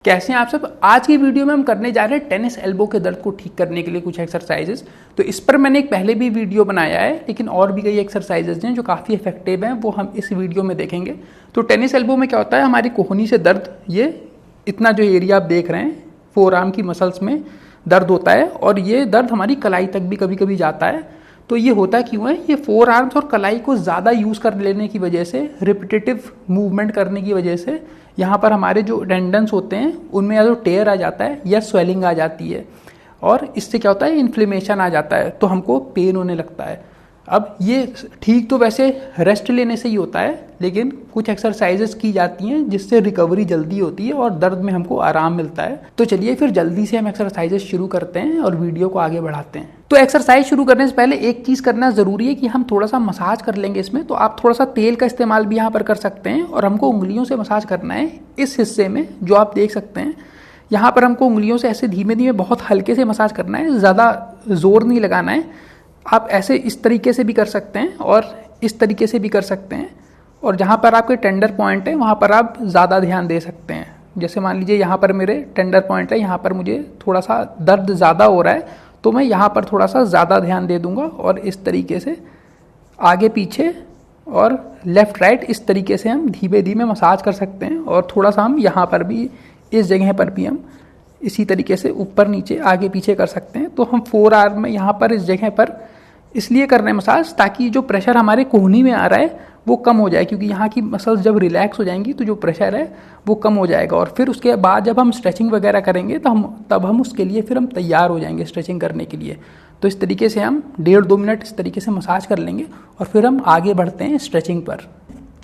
कैसे हैं आप सब। आज की वीडियो में हम करने जा रहे हैं टेनिस एल्बो के दर्द को ठीक करने के लिए कुछ एक्सरसाइजेस। तो इस पर मैंने एक पहले भी वीडियो बनाया है, लेकिन और भी कई एक्सरसाइजेस हैं जो काफ़ी इफेक्टिव हैं, वो हम इस वीडियो में देखेंगे। तो टेनिस एल्बो में क्या होता है, हमारी कोहनी से दर्द, ये इतना जो एरिया आप देख रहे हैं फोर आर्म की मसल्स में दर्द होता है, और ये दर्द हमारी कलाई तक भी कभी कभी जाता है। तो ये होता क्यों है, ये फोर आर्म्स और कलाई को ज़्यादा यूज़ कर लेने की वजह से, रिपीटेटिव मूवमेंट करने की वजह से यहाँ पर हमारे जो टेंडन्स होते हैं उनमें या तो टेयर आ जाता है या स्वेलिंग आ जाती है, और इससे क्या होता है, इन्फ्लेमेशन आ जाता है, तो हमको पेन होने लगता है। अब ये ठीक तो वैसे रेस्ट लेने से ही होता है, लेकिन कुछ एक्सरसाइजेस की जाती हैं जिससे रिकवरी जल्दी होती है और दर्द में हमको आराम मिलता है। तो चलिए फिर जल्दी से हम एक्सरसाइजेस शुरू करते हैं और वीडियो को आगे बढ़ाते हैं। तो एक्सरसाइज शुरू करने से पहले एक चीज़ करना ज़रूरी है कि हम थोड़ा सा मसाज कर लेंगे इसमें। तो आप थोड़ा सा तेल का इस्तेमाल भी यहाँ पर कर सकते हैं, और हमको उंगलियों से मसाज करना है इस हिस्से में जो आप देख सकते हैं। यहाँ पर हमको उंगलियों से ऐसे धीमे धीमे बहुत हल्के से मसाज करना है, ज़्यादा जोर नहीं लगाना है। आप ऐसे इस तरीके से भी कर सकते हैं और इस तरीके से भी कर सकते हैं, और जहाँ पर आपके टेंडर पॉइंट है वहाँ पर आप ज़्यादा ध्यान दे सकते हैं। जैसे मान लीजिए यहाँ पर मेरे टेंडर पॉइंट है, यहाँ पर मुझे थोड़ा सा दर्द ज़्यादा हो रहा है, तो मैं यहाँ पर थोड़ा सा ज़्यादा ध्यान दे दूँगा, और इस तरीके से आगे पीछे और लेफ़्ट राइट इस तरीके से हम धीमे धीमे मसाज कर सकते हैं। और थोड़ा सा हम यहाँ पर भी, इस जगह पर भी हम इसी तरीके से ऊपर नीचे आगे पीछे कर सकते हैं। तो हम फोर आर्म में यहाँ पर इस जगह पर इसलिए कर रहे हैं मसाज, ताकि जो प्रेशर हमारे कोहनी में आ रहा है वो कम हो जाए, क्योंकि यहाँ की मसल्स जब रिलैक्स हो जाएंगी तो जो प्रेशर है वो कम हो जाएगा। और फिर उसके बाद जब हम स्ट्रेचिंग वगैरह करेंगे तो तब हम उसके लिए फिर हम तैयार हो जाएंगे स्ट्रेचिंग करने के लिए। तो इस तरीके से हम 1.5-2 मिनट इस तरीके से मसाज कर लेंगे, और फिर हम आगे बढ़ते हैं स्ट्रेचिंग पर।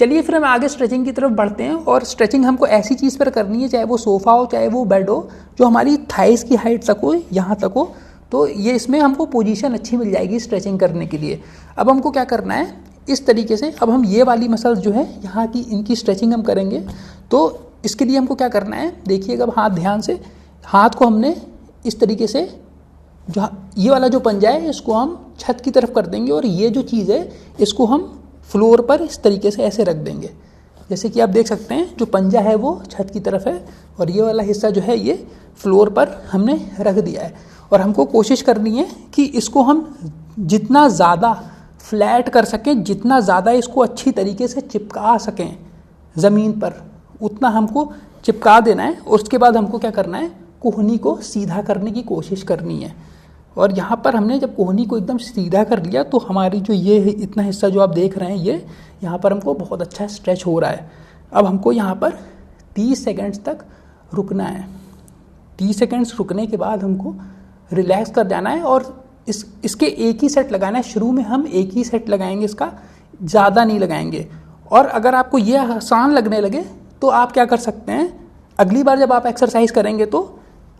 चलिए फिर हम आगे स्ट्रेचिंग की तरफ बढ़ते हैं। और स्ट्रेचिंग हमको ऐसी चीज़ पर करनी है, चाहे वो सोफ़ा हो चाहे वो बेड हो, जो हमारी थाइस की हाइट तक हो, यहाँ तक हो। तो ये इसमें हमको पोजीशन अच्छी मिल जाएगी स्ट्रेचिंग करने के लिए। अब हमको क्या करना है, इस तरीके से अब हम ये वाली मसल्स जो है यहाँ की, इनकी स्ट्रेचिंग हम करेंगे। तो इसके लिए हमको क्या करना है, देखिएगा अब हाथ ध्यान से, हाथ को हमने इस तरीके से, जो ये वाला जो पंजा है इसको हम छत की तरफ कर देंगे, और ये जो चीज़ है इसको हम फ्लोर पर इस तरीके से ऐसे रख देंगे। जैसे कि आप देख सकते हैं जो पंजा है वो छत की तरफ है, और ये वाला हिस्सा जो है ये फ्लोर पर हमने रख दिया है। और हमको कोशिश करनी है कि इसको हम जितना ज़्यादा फ्लैट कर सकें, जितना ज़्यादा इसको अच्छी तरीके से चिपका सकें ज़मीन पर, उतना हमको चिपका देना है। और उसके बाद हमको क्या करना है, कोहनी को सीधा करने की कोशिश करनी है। और यहाँ पर हमने जब कोहनी को एकदम सीधा कर लिया तो हमारी जो ये इतना हिस्सा जो आप देख रहे हैं, ये यहाँ पर हमको बहुत अच्छा स्ट्रेच हो रहा है। अब हमको यहाँ पर 30 सेकेंड्स तक रुकना है। 30 सेकेंड्स रुकने के बाद हमको रिलैक्स कर जाना है, और इसके एक ही सेट लगाना है। शुरू में हम एक ही सेट लगाएंगे, इसका ज़्यादा नहीं लगाएंगे। और अगर आपको ये आसान लगने लगे तो आप क्या कर सकते हैं, अगली बार जब आप एक्सरसाइज करेंगे तो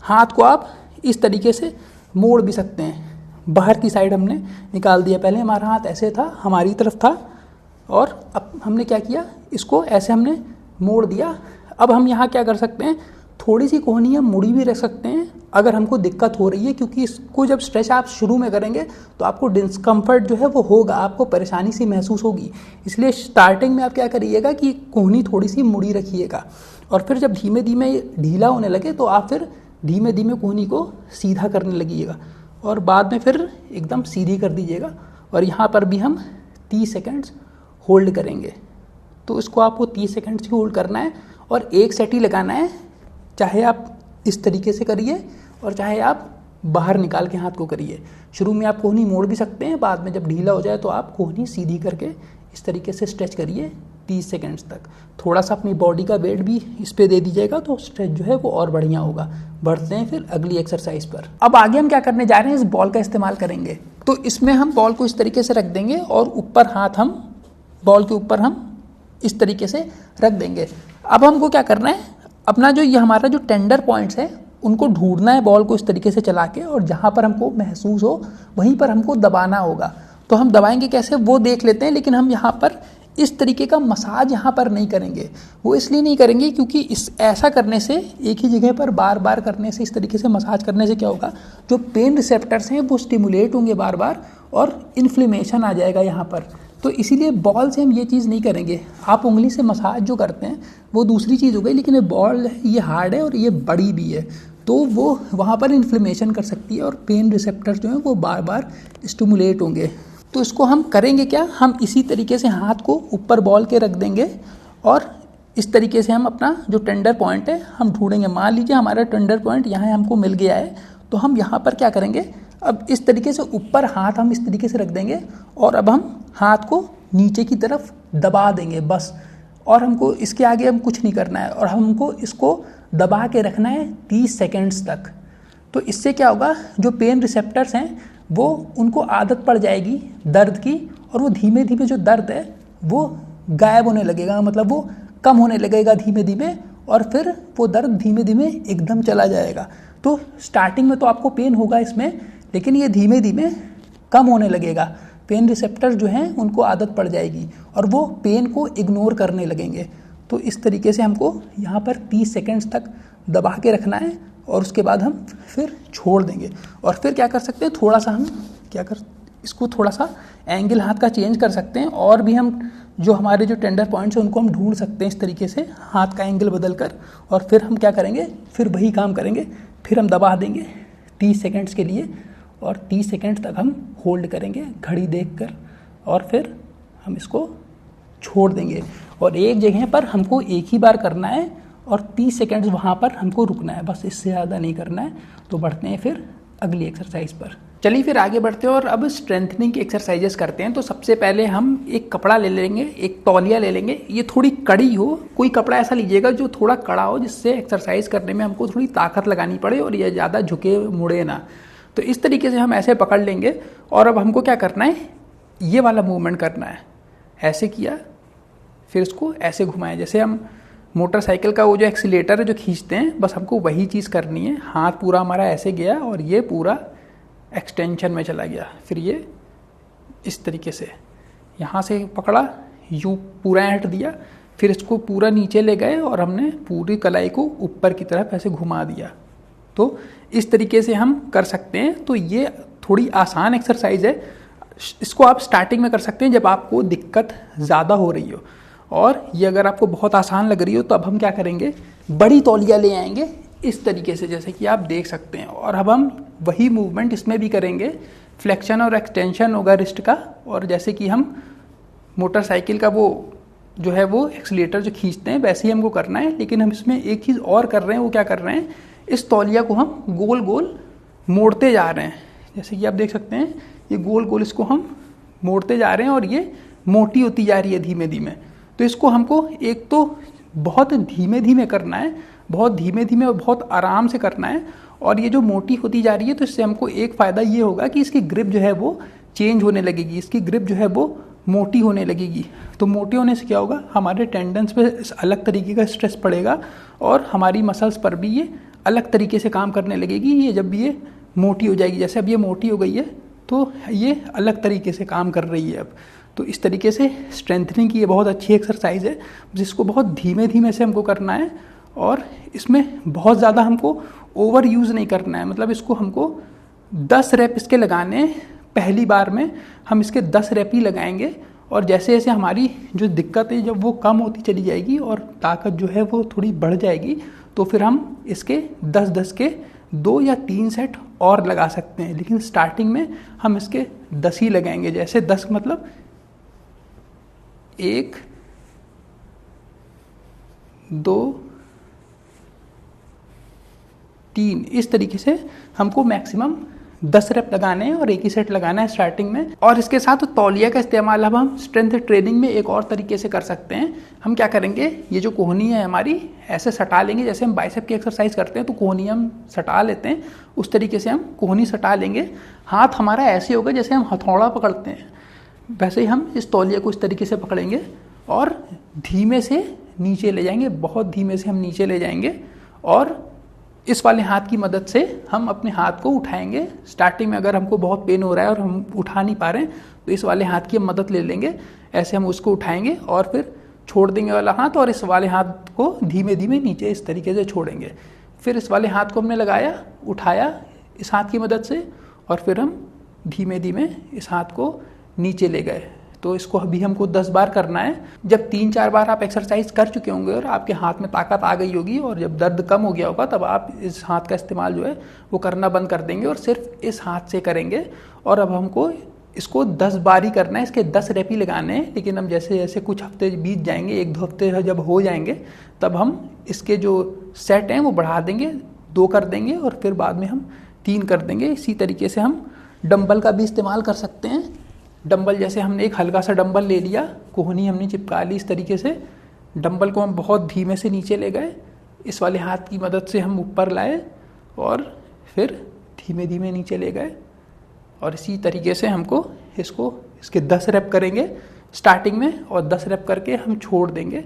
हाथ को आप इस तरीके से मोड़ भी सकते हैं। बाहर की साइड हमने निकाल दिया, पहले हमारा हाथ ऐसे था, हमारी तरफ था, और अब हमने क्या किया, इसको ऐसे हमने मोड़ दिया। अब हम यहाँ क्या कर सकते हैं, थोड़ी सी कोहनी हम मुड़ी भी रख सकते हैं अगर हमको दिक्कत हो रही है, क्योंकि इसको जब स्ट्रेच आप शुरू में करेंगे तो आपको डिस्कम्फर्ट जो है वो होगा, आपको परेशानी सी महसूस होगी। इसलिए स्टार्टिंग में आप क्या करिएगा कि कोहनी थोड़ी सी मुड़ी रखिएगा, और फिर जब धीमे धीमे ढीला होने लगे तो आप फिर धीमे धीमे कोहनी को सीधा करने लगिएगा, और बाद में फिर एकदम सीधी कर दीजिएगा। और यहाँ पर भी हम 30 सेकेंड्स होल्ड करेंगे। तो इसको आपको 30 सेकेंड्स ही होल्ड करना है, और एक सेट ही लगाना है। चाहे आप इस तरीके से करिए और चाहे आप बाहर निकाल के हाथ को करिए। शुरू में आप कोहनी मोड़ भी सकते हैं, बाद में जब ढीला हो जाए तो आप कोहनी सीधी करके इस तरीके से स्ट्रेच करिए 30 सेकेंड्स तक। थोड़ा सा अपनी बॉडी का वेट भी इस पर दे दीजिएगा तो स्ट्रेच जो है वो और बढ़िया होगा। बढ़ते हैं फिर अगली एक्सरसाइज पर। अब आगे हम क्या करने जा रहे हैं, इस बॉल का इस्तेमाल करेंगे। तो इसमें हम बॉल को इस तरीके से रख देंगे, और ऊपर हाथ हम बॉल के ऊपर हम इस तरीके से रख देंगे। अब हमको क्या करना है, अपना जो ये हमारा जो टेंडर पॉइंट्स है उनको ढूंढना है बॉल को इस तरीके से चला के, और जहाँ पर हमको महसूस हो वहीं पर हमको दबाना होगा। तो हम दबाएंगे कैसे वो देख लेते हैं, लेकिन हम यहाँ पर इस तरीके का मसाज यहाँ पर नहीं करेंगे। वो इसलिए नहीं करेंगे क्योंकि ऐसा करने से, एक ही जगह पर बार बार करने से, इस तरीके से मसाज करने से क्या होगा, जो पेन रिसेप्टर्स हैं वो स्टिमुलेट होंगे बार बार, और इन्फ्लेमेशन आ जाएगा यहाँ पर। तो इसीलिए बॉल से हम ये चीज़ नहीं करेंगे। आप उंगली से मसाज जो करते हैं वो दूसरी चीज़ हो गई, लेकिन ये बॉल है, ये हार्ड है और ये बड़ी भी है, तो वो वहाँ पर इन्फ्लेमेशन कर सकती है और पेन रिसेप्टर जो हैं वो बार बार स्टिमुलेट होंगे। तो इसको हम करेंगे क्या, हम इसी तरीके से हाथ को ऊपर बॉल के रख देंगे और इस तरीके से हम अपना जो टेंडर पॉइंट है हम ढूंढेंगे। मान लीजिए हमारा टेंडर पॉइंट यहाँ हमको मिल गया है, तो हम यहाँ पर क्या करेंगे, अब इस तरीके से ऊपर हाथ हम इस तरीके से रख देंगे और अब हम हाथ को नीचे की तरफ दबा देंगे बस। और हमको इसके आगे हम कुछ नहीं करना है और हमको इसको दबा के रखना है 30 सेकेंड्स तक। तो इससे क्या होगा, जो पेन रिसेप्टर्स हैं वो उनको आदत पड़ जाएगी दर्द की और वो धीमे धीमे जो दर्द है वो गायब होने लगेगा, मतलब वो कम होने लगेगा धीमे धीमे, और फिर वो दर्द धीमे धीमे एकदम चला जाएगा। तो स्टार्टिंग में तो आपको पेन होगा इसमें, लेकिन ये धीमे धीमे कम होने लगेगा। पेन रिसेप्टर जो हैं उनको आदत पड़ जाएगी और वो पेन को इग्नोर करने लगेंगे। तो इस तरीके से हमको यहाँ पर 30 सेकेंड्स तक दबा के रखना है और उसके बाद हम फिर छोड़ देंगे। और फिर क्या कर सकते हैं, थोड़ा सा हम इसको थोड़ा सा एंगल हाथ का चेंज कर सकते हैं और भी हम जो हमारे जो टेंडर पॉइंट्स हैं उनको हम ढूंढ सकते हैं इस तरीके से हाथ का एंगल बदल कर। और फिर हम क्या करेंगे, फिर वही काम करेंगे, फिर हम दबा देंगे 30 सेकेंड्स के लिए और 30 सेकेंड्स तक हम होल्ड करेंगे घड़ी देखकर और फिर हम इसको छोड़ देंगे। और एक जगह पर हमको एक ही बार करना है और 30 सेकेंड्स वहाँ पर हमको रुकना है, बस इससे ज़्यादा नहीं करना है। तो बढ़ते हैं फिर अगली एक्सरसाइज पर। चलिए फिर आगे बढ़ते हैं और अब स्ट्रेंथनिंग की एक्सरसाइजेस करते हैं। तो सबसे पहले हम एक कपड़ा ले लेंगे, एक तौलिया ले लेंगे, ये थोड़ी कड़ी हो, कोई कपड़ा ऐसा लीजिएगा जो थोड़ा कड़ा हो जिससे एक्सरसाइज करने में हमको थोड़ी ताकत लगानी पड़े और ये ज़्यादा झुके मुड़े ना। तो इस तरीके से हम ऐसे पकड़ लेंगे और अब हमको क्या करना है, ये वाला मूवमेंट करना है। ऐसे किया, फिर इसको ऐसे घुमाया, जैसे हम मोटरसाइकिल का वो जो एक्सीलेटर है जो खींचते हैं, बस हमको वही चीज़ करनी है। हाथ पूरा हमारा ऐसे गया और ये पूरा एक्सटेंशन में चला गया। फिर ये इस तरीके से यहाँ से पकड़ा, यूँ पूरा ऐंठ दिया, फिर इसको पूरा नीचे ले गए और हमने पूरी कलाई को ऊपर की तरफ ऐसे घुमा दिया। तो इस तरीके से हम कर सकते हैं। तो ये थोड़ी आसान एक्सरसाइज है, इसको आप स्टार्टिंग में कर सकते हैं जब आपको दिक्कत ज़्यादा हो रही हो। और ये अगर आपको बहुत आसान लग रही हो तो अब हम क्या करेंगे, बड़ी तौलिया ले आएंगे इस तरीके से, जैसे कि आप देख सकते हैं। और अब हम वही मूवमेंट इसमें भी करेंगे, फ्लेक्शन और एक्सटेंशन होगा रिस्ट का। और जैसे कि हम मोटरसाइकिल का वो जो है वो एक्सीलेटर जो खींचते हैं वैसे ही हमको करना है, लेकिन हम इसमें एक चीज़ और कर रहे हैं। वो क्या कर रहे हैं, इस तौलिया को हम गोल गोल मोड़ते जा रहे हैं। जैसे कि आप देख सकते हैं ये गोल गोल इसको हम मोड़ते जा रहे हैं और ये मोटी होती जा रही है धीमे धीमे। तो इसको हमको एक तो बहुत धीमे धीमे करना है, बहुत धीमे धीमे और बहुत आराम से करना है। और ये जो मोटी होती जा रही है तो इससे हमको एक फ़ायदा ये होगा कि इसकी ग्रिप जो है वो चेंज होने लगेगी, इसकी ग्रिप जो है वो मोटी होने लगेगी। तो मोटी होने से क्या होगा, हमारे टेंडन्स पे अलग तरीके का स्ट्रेस पड़ेगा और हमारी मसल्स पर भी ये अलग तरीके से काम करने लगेगी। ये जब भी ये मोटी हो जाएगी, जैसे अब ये मोटी हो गई है तो ये अलग तरीके से काम कर रही है अब। तो इस तरीके से स्ट्रेंथनिंग की ये बहुत अच्छी एक्सरसाइज है, जिसको बहुत धीमे धीमे से हमको करना है और इसमें बहुत ज़्यादा हमको ओवर यूज़ नहीं करना है। मतलब इसको हमको 10 रैप इसके लगाने, पहली बार में हम इसके 10 रैप ही लगाएंगे। और जैसे जैसे हमारी जो दिक्कत है जब वो कम होती चली जाएगी और ताकत जो है वो थोड़ी बढ़ जाएगी, तो फिर हम इसके 10-10 के 2 या 3 सेट और लगा सकते हैं। लेकिन स्टार्टिंग में हम इसके 10 ही लगाएंगे। जैसे 10 मतलब 1, 2, 3, इस तरीके से हमको मैक्सिमम 10 रैप लगाने हैं और एक ही सेट लगाना है स्टार्टिंग में। और इसके साथ तौलिया का इस्तेमाल अब हम स्ट्रेंथ ट्रेनिंग में एक और तरीके से कर सकते हैं। हम क्या करेंगे, ये जो कोहनी है हमारी ऐसे सटा लेंगे, जैसे हम बाइसेप की एक्सरसाइज करते हैं तो कोहनी हम सटा लेते हैं, उस तरीके से हम कोहनी सटा लेंगे। हाथ हमारा ऐसे होगा जैसे हम हथौड़ा पकड़ते हैं, वैसे ही हम इस तौलिया को इस तरीके से पकड़ेंगे और धीमे से नीचे ले जाएंगे, बहुत धीमे से हम नीचे ले जाएंगे। और इस वाले हाथ की मदद से हम अपने हाथ को उठाएंगे। स्टार्टिंग में अगर हमको बहुत पेन हो रहा है और हम उठा नहीं पा रहे हैं तो इस वाले हाथ की हम मदद ले लेंगे, ऐसे हम उसको उठाएंगे और फिर छोड़ देंगे वाला हाथ और इस वाले हाथ को धीमे धीमे नीचे इस तरीके से छोड़ेंगे। फिर इस वाले हाथ को हमने लगाया, उठाया इस हाथ की मदद से और फिर हम धीमे धीमे इस हाथ को नीचे ले गए। तो तो इसको अभी हमको 10 बार करना है। जब 3-4 बार आप एक्सरसाइज कर चुके होंगे और आपके हाथ में ताकत आ गई होगी और जब दर्द कम हो गया होगा, तब आप इस हाथ का इस्तेमाल जो है वो करना बंद कर देंगे और सिर्फ इस हाथ से करेंगे। और अब हमको इसको 10 बार ही करना है, इसके 10 रेप ही लगाने हैं। लेकिन हम जैसे जैसे कुछ हफ्ते बीत जाएंगे, 1-2 हफ्ते जब हो जाएंगे, तब हम इसके जो सेट हैं वो बढ़ा देंगे, 2 कर देंगे और फिर बाद में हम 3 कर देंगे। इसी तरीके से हम डंबल का भी इस्तेमाल कर सकते हैं। डंबल जैसे हमने एक हल्का सा डंबल ले लिया, कोहनी हमने चिपका ली इस तरीके से, डंबल को हम बहुत धीमे से नीचे ले गए, इस वाले हाथ की मदद से हम ऊपर लाए और फिर धीमे धीमे नीचे ले गए। और इसी तरीके से हमको इसके 10 रेप करेंगे स्टार्टिंग में और 10 रेप करके हम छोड़ देंगे।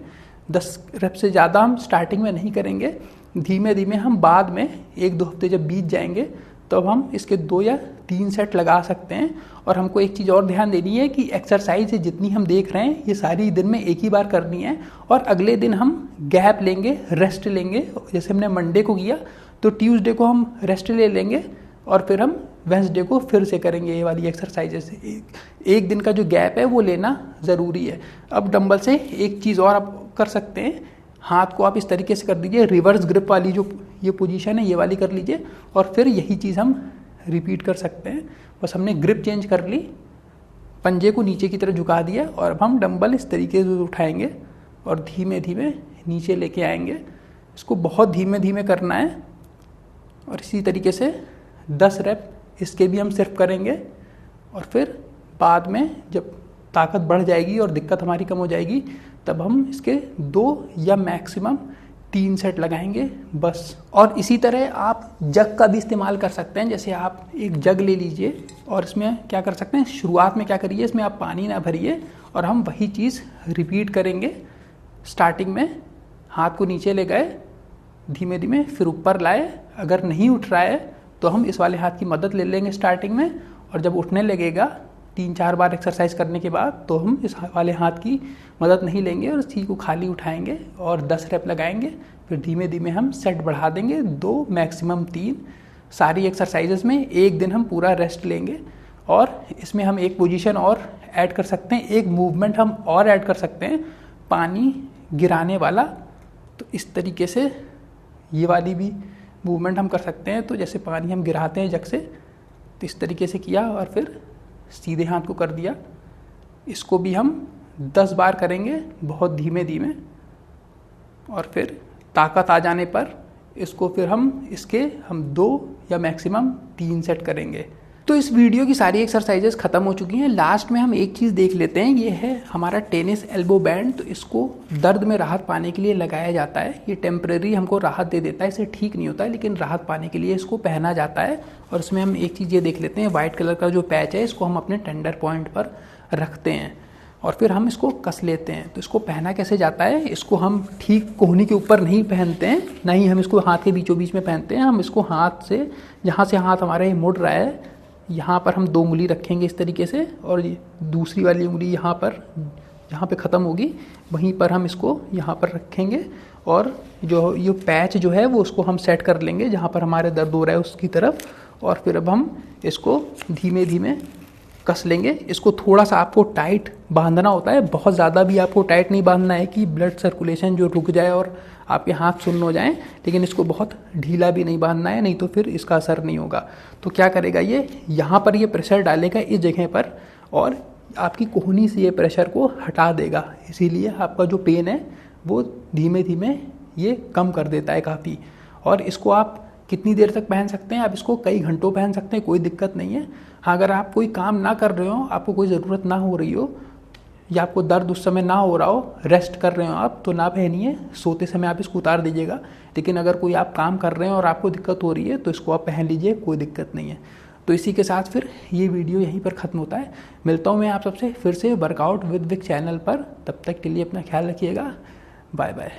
10 रेप से ज़्यादा हम स्टार्टिंग में नहीं करेंगे, धीमे धीमे हम बाद में 1-2 हफ्ते जब बीत जाएंगे तब हम इसके 2 या 3 सेट लगा सकते हैं। और हमको एक चीज़ और ध्यान देनी है कि एक्सरसाइज जितनी हम देख रहे हैं ये सारी दिन में एक ही बार करनी है और अगले दिन हम गैप लेंगे, रेस्ट लेंगे। जैसे हमने मंडे को किया तो ट्यूसडे को हम रेस्ट ले लेंगे और फिर हम वेंसडे को फिर से करेंगे ये वाली एक्सरसाइजेस। एक दिन का जो गैप है वो लेना ज़रूरी है। अब डंबल से एक चीज़ और आप कर सकते हैं, हाथ को आप इस तरीके से कर दीजिए, रिवर्स ग्रिप वाली जो ये पोजीशन है ये वाली कर लीजिए और फिर यही चीज़ हम रिपीट कर सकते हैं। बस हमने ग्रिप चेंज कर ली, पंजे को नीचे की तरफ झुका दिया और अब हम डंबल इस तरीके से उठाएंगे और धीमे धीमे नीचे लेके आएंगे। इसको बहुत धीमे धीमे करना है और इसी तरीके से 10 रेप इसके भी हम सिर्फ करेंगे और फिर बाद में जब ताकत बढ़ जाएगी और दिक्कत हमारी कम हो जाएगी तब हम इसके 2 या मैक्सिमम 3 सेट लगाएंगे बस। और इसी तरह आप जग का भी इस्तेमाल कर सकते हैं। जैसे आप एक जग ले लीजिए और इसमें क्या कर सकते हैं, शुरुआत में क्या करिए, इसमें आप पानी ना भरिए और हम वही चीज़ रिपीट करेंगे। स्टार्टिंग में हाथ को नीचे ले गए, धीमे धीमे फिर ऊपर लाए, अगर नहीं उठ रहा है तो हम इस वाले हाथ की मदद ले लेंगे स्टार्टिंग में और जब उठने लगेगा 3-4 बार एक्सरसाइज करने के बाद तो हम इस वाले हाथ की मदद नहीं लेंगे और इसी को खाली उठाएंगे और 10 रेप लगाएंगे। फिर धीमे धीमे हम सेट बढ़ा देंगे, 2 मैक्सिमम 3। सारी एक्सरसाइजेस में एक दिन हम पूरा रेस्ट लेंगे और इसमें हम एक पोजीशन और ऐड कर सकते हैं, एक मूवमेंट हम और ऐड कर सकते हैं, पानी गिराने वाला। तो इस तरीके से ये वाली भी मूवमेंट हम कर सकते हैं। तो जैसे पानी हम गिराते हैं जग से, तो इस तरीके से किया और फिर सीधे हाथ को कर दिया। इसको भी हम 10 बार करेंगे बहुत धीमे धीमे और फिर ताकत आ जाने पर इसको फिर हम 2 या मैक्सिमम 3 सेट करेंगे। तो इस वीडियो की सारी एक्सरसाइजेस खत्म हो चुकी हैं। लास्ट में हम एक चीज़ देख लेते हैं, ये है हमारा टेनिस एल्बो बैंड। तो इसको दर्द में राहत पाने के लिए लगाया जाता है। ये टेम्परेरी हमको राहत दे देता है, इससे ठीक नहीं होता है लेकिन राहत पाने के लिए इसको पहना जाता है। और इसमें हम एक चीज़ ये देख लेते हैं, वाइट कलर का जो पैच है इसको हम अपने टेंडर पॉइंट पर रखते हैं और फिर हम इसको कस लेते हैं। तो इसको पहना कैसे जाता है, इसको हम ठीक कोहनी के ऊपर नहीं पहनते हैं, ना ही हम इसको हाथ के बीचों बीच में पहनते हैं। हम इसको हाथ से, जहाँ से हाथ हमारा ये मुड़ रहा है, यहाँ पर हम 2 उंगली रखेंगे इस तरीके से और दूसरी वाली उंगली यहाँ पर, जहाँ पे ख़त्म होगी वहीं पर हम इसको यहाँ पर रखेंगे और जो ये पैच जो है वो उसको हम सेट कर लेंगे जहाँ पर हमारे दर्द हो रहा है उसकी तरफ। और फिर अब हम इसको धीमे धीमे कस लेंगे। इसको थोड़ा सा आपको टाइट बांधना होता है, बहुत ज़्यादा भी आपको टाइट नहीं बांधना है कि ब्लड सर्कुलेशन जो रुक जाए और आपके हाथ सुन्न हो जाएं, लेकिन इसको बहुत ढीला भी नहीं बांधना है, नहीं तो फिर इसका असर नहीं होगा। तो क्या करेगा, ये यहाँ पर ये प्रेशर डालेगा इस जगह पर और आपकी कोहनी से ये प्रेशर को हटा देगा, इसीलिए आपका जो पेन है वो धीमे धीमे ये कम कर देता है काफ़ी। और इसको आप कितनी देर तक पहन सकते हैं, आप इसको कई घंटों पहन सकते हैं, कोई दिक्कत नहीं है। हाँ, अगर आप कोई काम ना कर रहे हो, आपको कोई ज़रूरत ना हो रही हो या आपको दर्द उस समय ना हो रहा हो, रेस्ट कर रहे हो आप, तो ना पहनिए, सोते समय आप इसको उतार दीजिएगा। लेकिन अगर कोई आप काम कर रहे हैं और आपको दिक्कत हो रही है तो इसको आप पहन लीजिए, कोई दिक्कत नहीं है। तो इसी के साथ फिर ये वीडियो यहीं पर ख़त्म होता है। मिलता हूँ मैं आप सबसे फिर से वर्कआउट विद विक चैनल पर। तब तक के लिए अपना ख्याल रखिएगा। Bye bye.